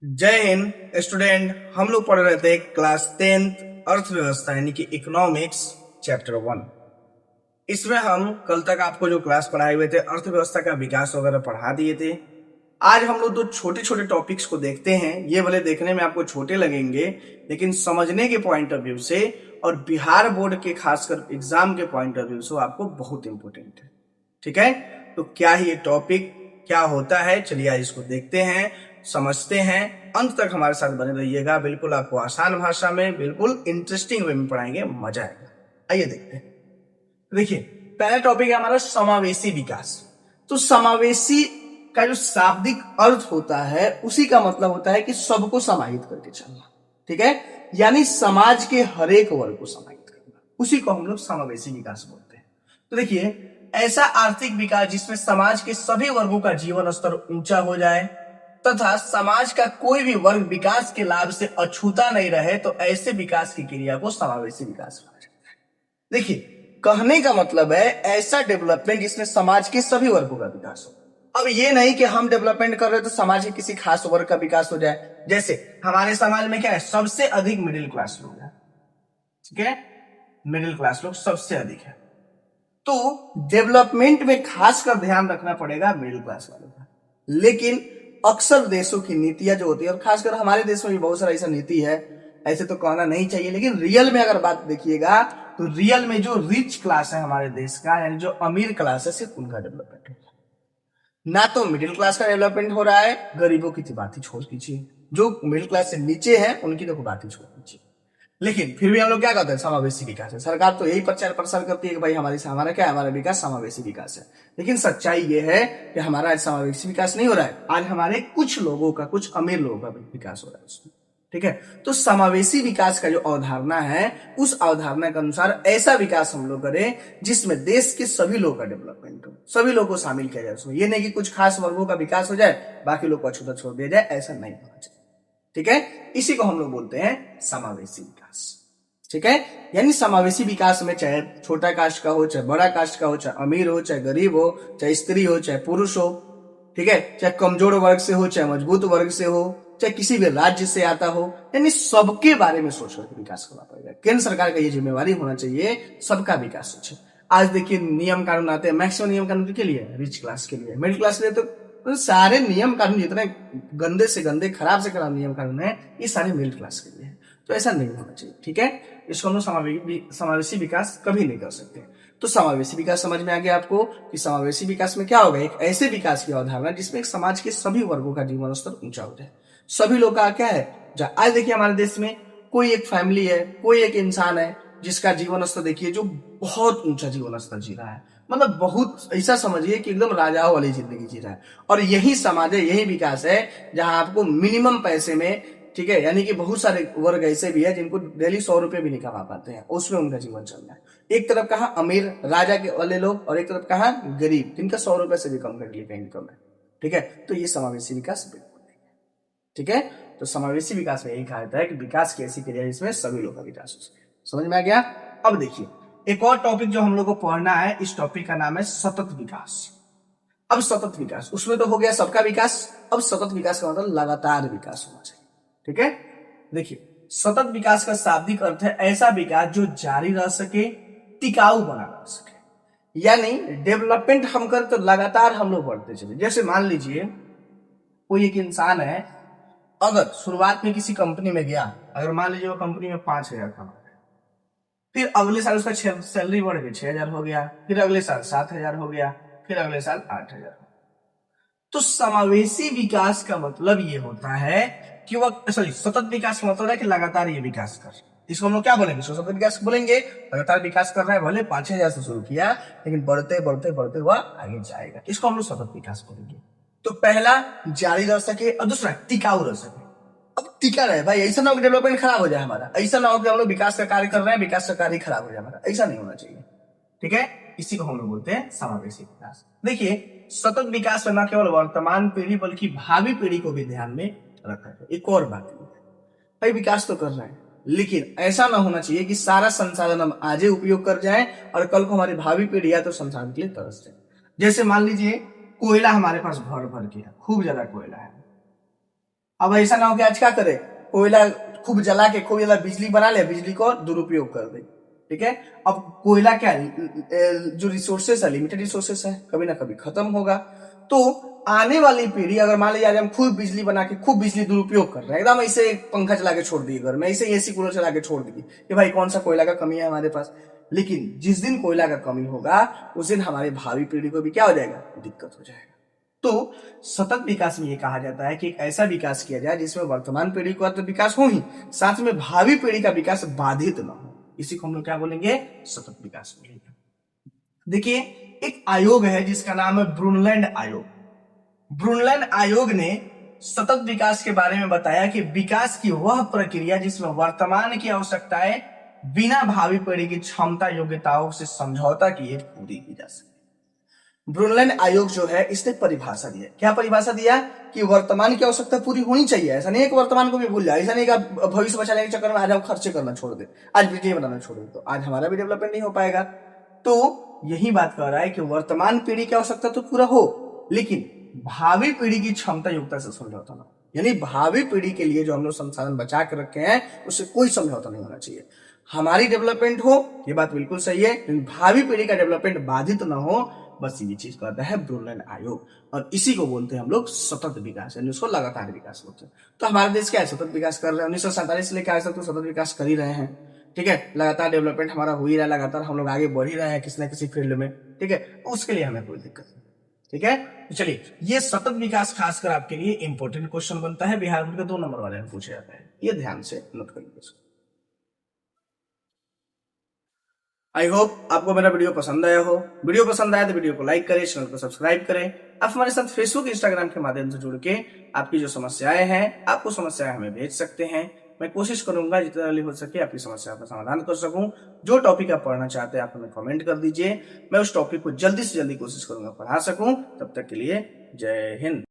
जय हिंद स्टूडेंट। हम लोग पढ़ रहे थे क्लास 10th अर्थव्यवस्था यानी कि इकोनॉमिक्स चैप्टर 1। इसमें हम कल तक आपको जो क्लास पढ़ाए हुए थे अर्थव्यवस्था का विकास वगैरह पढ़ा दिए थे। आज हम लोग दो छोटे छोटे टॉपिक्स को देखते हैं। ये भले देखने में आपको छोटे लगेंगे लेकिन समझने के पॉइंट ऑफ व्यू से और बिहार बोर्ड के खासकर एग्जाम के पॉइंट ऑफ व्यू से आपको बहुत इंपॉर्टेंट है। ठीक है, तो क्या ये टॉपिक क्या होता है, चलिए आज इसको देखते हैं, समझते हैं। अंत तक हमारे साथ बने रहिएगा। बिल्कुल आपको आसान भाषा में, बिल्कुल इंटरेस्टिंग वे में पढ़ाएंगे, मजा आएगा। आइए देखते हैं। देखिए, पहला टॉपिक है हमारा समावेशी विकास। तो समावेशी का जो शाब्दिक अर्थ होता है उसी का मतलब होता है कि सबको समाहित करके चलना। ठीक है, यानी समाज के हर एक वर्ग को समाहित करना, उसी को हम लोग समावेशी विकास बोलते हैं। तो देखिए, ऐसा आर्थिक विकास जिसमें समाज के सभी वर्गों का जीवन स्तर ऊंचा हो जाए तथा समाज का कोई भी वर्ग विकास के लाभ से अछूता नहीं रहे, तो ऐसे विकास की क्रिया को समावेशी विकास कहा जाता है। देखिए, कहने का मतलब है ऐसा डेवलपमेंट जिसमें समाज के सभी वर्गों का विकास हो। अब ये नहीं कि हम डेवलपमेंट कर रहे तो समाज के किसी खास वर्ग का विकास हो जाए। जैसे हमारे समाज में क्या है, सबसे अधिक मिडिल क्लास लोग हैं। ठीक है, मिडिल क्लास लोग सबसे अधिक है, तो डेवलपमेंट में खासकर ध्यान रखना पड़ेगा मिडिल क्लास वालों का। लेकिन अक्सर देशों की नीतियां जो होती है, और खासकर हमारे देश में भी बहुत सारा ऐसा नीति है, ऐसे तो कहना नहीं चाहिए लेकिन रियल में अगर बात देखिएगा तो रियल में जो रिच क्लास है हमारे देश का, यानी जो अमीर क्लास है, सिर्फ उनका डेवलपमेंट होगा। ना तो मिडिल क्लास का डेवलपमेंट हो रहा है, गरीबों की तो बात ही छोड़ दीजिए, जो मिडिल क्लास से नीचे है उनकी तो बात ही छोड़ दीजिए। लेकिन फिर भी हम लोग क्या कहते हैं, समावेशी विकास है। सरकार तो यही प्रचार प्रसार करती है कि भाई हमारा क्या है, हमारा विकास समावेशी विकास है। लेकिन सच्चाई ये है कि हमारा आज समावेशी विकास नहीं हो रहा है, आज हमारे कुछ लोगों का, कुछ अमीर लोगों का विकास हो रहा है उसमें। ठीक है, तो समावेशी विकास का जो अवधारणा है, उस अवधारणा के अनुसार ऐसा विकास हम लोग करें जिसमें देश के सभी लोगों का डेवलपमेंट हो, सभी लोगों को शामिल किया जाए उसमें। ये नहीं कि कुछ खास वर्गों का विकास हो जाए, बाकी लोग को अछूता छोड़ दिया जाए, ऐसा नहीं होना चाहिए। ठीक है, इसी को हम लोग बोलते हैं समावेशी विकास। ठीक है, यानी समावेशी विकास में चाहे छोटा कास्ट का हो, चाहे बड़ा कास्ट का हो, चाहे अमीर हो, चाहे गरीब हो, चाहे स्त्री हो, चाहे पुरुष हो, ठीक है, चाहे कमजोर वर्ग से हो, चाहे मजबूत वर्ग से हो, चाहे किसी भी राज्य से आता हो, यानी सबके बारे में सोच करके विकास करना पड़ेगा। केंद्र सरकार का ये जिम्मेवारी होना चाहिए, सबका विकास सोचे। आज देखिए नियम कानून आते हैं, मैक्सिमम नियम कानून के लिए रिच क्लास के लिए, मिडिल क्लास के लिए तो सारे नियम कानून जितने गंदे से गंदे, खराब से खराब नियम कानून है, ये सारे मिडिल क्लास के लिए है। तो ऐसा नहीं होना चाहिए। ठीक है, इसको हम लोग समावेशी विकास कभी नहीं कर सकते। तो समावेशी विकास समझ में आ गया आपको कि समावेशी विकास में क्या होगा, एक ऐसे विकास की अवधारणा जिसमें एक समाज के सभी वर्गों का जीवन स्तर ऊंचा हो जाए। सभी लोग का क्या है, आज देखिए हमारे देश में कोई एक फैमिली है, कोई एक इंसान है जिसका जीवन स्तर देखिए जो बहुत ऊंचा जीवन स्तर जी रहा है, मतलब बहुत ऐसा समझिए कि एकदम राजाओं वाली जिंदगी जी रहा है। और यही समाज है, यही विकास है जहां आपको मिनिमम पैसे में, ठीक है, यानी कि बहुत सारे वर्ग ऐसे भी है जिनको डेली 100 रुपए भी नहीं कमा पाते हैं, उसमें उनका जीवन चल रहा है। एक तरफ कहा अमीर राजा के वाले लोग और एक तरफ कहा गरीब जिनका 100 रुपए से भी कम का इनकम है। ठीक है, तो ये समावेशी विकास बिल्कुल नहीं है। ठीक है, तो समावेशी विकास में यही कहा जाता है कि विकास की ऐसी क्रिया जिसमें सभी लोग का विकास हो सके। समझ में आ गया। अब देखिए, एक और टॉपिक जो हम लोग को पढ़ना है, इस टॉपिक का नाम है सतत विकास। अब सतत विकास, उसमें तो हो गया सबका विकास, अब सतत विकास का मतलब लगातार विकास होना चाहिए। ठीक है, देखिए सतत विकास का शाब्दिक अर्थ है ऐसा विकास जो जारी रह सके, टिकाऊ बना रह सके। यानी डेवलपमेंट हम कर तो लगातार हम लोग बढ़ते चले। जैसे मान लीजिए कोई एक इंसान है, अगर शुरुआत में किसी कंपनी में गया, अगर मान लीजिए वो कंपनी में 5,000 कमा रहा है, फिर अगले साल उसका सैलरी बढ़ गई 6,000 हो गया, फिर अगले साल 7,000 हो गया, फिर अगले साल 8,000। तो समावेशी विकास का मतलब ये होता है कि वह सतत विकास का मतलब है कि लगातार ये विकास कर, इसको हम लोग क्या बोलेंगे, सतत विकास बोलेंगे। लगातार विकास कर रहा है, भले 5,000 से शुरू किया लेकिन बढ़ते बढ़ते बढ़ते हुआ आगे जाएगा, इसको हम लोग सतत विकास बोलेंगे। तो पहला जारी रह सके और दूसरा टिकाऊ रह सके। अब टिका रहे भाई, ऐसा ना हो कि डेवलपमेंट खराब हो जाए हमारा, ऐसा ना हो कि हम लोग विकास का कार्य कर रहे हैं, विकास का कार्य खराब हो जाए हमारा, ऐसा नहीं होना चाहिए। ठीक है, इसी को हम लोग बोलते हैं समावेशी विकास। देखिए, सतत विकास में न केवल वर्तमान पीढ़ी बल्कि भावी पीढ़ी को भी ध्यान में रखा है। एक और बात है, भाई विकास तो कर रहे हैं लेकिन ऐसा ना होना चाहिए कि सारा संसाधन हम आज ही उपयोग कर जाएं और कल को हमारी भावी पीढ़ी या तो संसाधन के लिए तरस जाए। जैसे मान लीजिए कोयला हमारे पास भर भर के है, खूब ज्यादा कोयला है, अब ऐसा ना हो कि आज क्या करे, कोयला खूब जला के खूब ज्यादा बिजली बना ले, बिजली को दुरुपयोग कर दे। ठीक है, अब कोयला क्या जो रिसोर्सेस है, लिमिटेड रिसोर्सेस है, कभी ना कभी खत्म होगा। तो आने वाली पीढ़ी, अगर मान लीजिए हम खूब बिजली बना के खूब बिजली दुरुपयोग कर रहे हैं, एकदम ऐसे पंखा चला के छोड़ दिए घर में, ऐसे एसी कूलर चला के छोड़ दिए कि भाई कौन सा कोयला का कमी है हमारे पास। लेकिन जिस दिन कोयला का कमी होगा उस दिन हमारे भावी पीढ़ी को भी क्या हो जाएगा, दिक्कत हो जाएगा। तो सतत विकास में ये कहा जाता है कि एक ऐसा विकास किया जाए जिसमें वर्तमान पीढ़ी का तो विकास हो ही, साथ में भावी पीढ़ी का विकास बाधित न हो। इसी को हम लोग क्या बोलेंगे, सतत विकास बोलेंगे। देखिए, एक आयोग है जिसका नाम है ब्रुनलैंड आयोग। ब्रुनलैंड आयोग ने सतत विकास के बारे में बताया कि विकास की वह प्रक्रिया जिसमें वर्तमान की आवश्यकताएं बिना भावी पीढ़ी की क्षमता योग्यताओं से समझौता किए पूरी की जा सके। ब्रुनलैंड आयोग जो है इसने परिभाषा दिया, क्या परिभाषा दिया कि वर्तमान की आवश्यकता पूरी होनी चाहिए। ऐसा नहीं है कि वर्तमान को भी भूल जाए, ऐसा नहीं कि भविष्य बचाने के चक्कर में आज हम खर्चे करना छोड़ दे, आज बिजली बनाना छोड़ दे, तो आज हमारा भी डेवलपमेंट नहीं हो पाएगा। तो यही बात कर रहा है कि वर्तमान पीढ़ी की आवश्यकता तो पूरा हो, लेकिन भावी पीढ़ी की क्षमता योग्यता से समझौता ना, यानी भावी पीढ़ी के लिए जो हम लोग संसाधन बचा के रखे हैं उससे कोई समझौता नहीं होना चाहिए। हमारी डेवलपमेंट हो, ये बात बिल्कुल सही है, लेकिन भावी पीढ़ी का डेवलपमेंट बाधित ना हो, बस ये चीज कहता है ब्रुनलैंड आयोग। और इसी को बोलते हैं हम लोग सतत विकास, यानी उसको लगातार विकास बोलते हैं। तो हमारे देश क्या है, सतत विकास कर रहे हैं, 1947 से लेकर आज तक तो सतत विकास कर ही रहे हैं। ठीक है, लगातार डेवलपमेंट हमारा हो ही रहा है, लगातार हम लोग आगे बढ़ ही रहे हैं किसी न किसी फील्ड में। ठीक है, उसके लिए हमें कोई दिक्कत नहीं। ठीक है, तो चलिए, ये सतत विकास खासकर आपके लिए इंपॉर्टेंट क्वेश्चन बनता है, बिहार बोर्ड के 2 नंबर वाले में पूछा जाता है, ये ध्यान से नोट कर लीजिए। आई होप आपको मेरा वीडियो पसंद आया हो। वीडियो पसंद आया तो वीडियो को लाइक करें, चैनल को सब्सक्राइब करें। आप हमारे साथ फेसबुक इंस्टाग्राम के माध्यम से जुड़ के आपकी जो समस्याएं हैं, आपको समस्याएं हमें भेज सकते हैं। मैं कोशिश करूंगा जितना जल्दी हो सके आपकी समस्या का समाधान कर सकूं। जो टॉपिक आप पढ़ना चाहते हैं आप हमें कमेंट कर दीजिए, मैं उस टॉपिक को जल्दी से जल्दी कोशिश करूंगा पढ़ा सकूं। तब तक के लिए जय हिंद।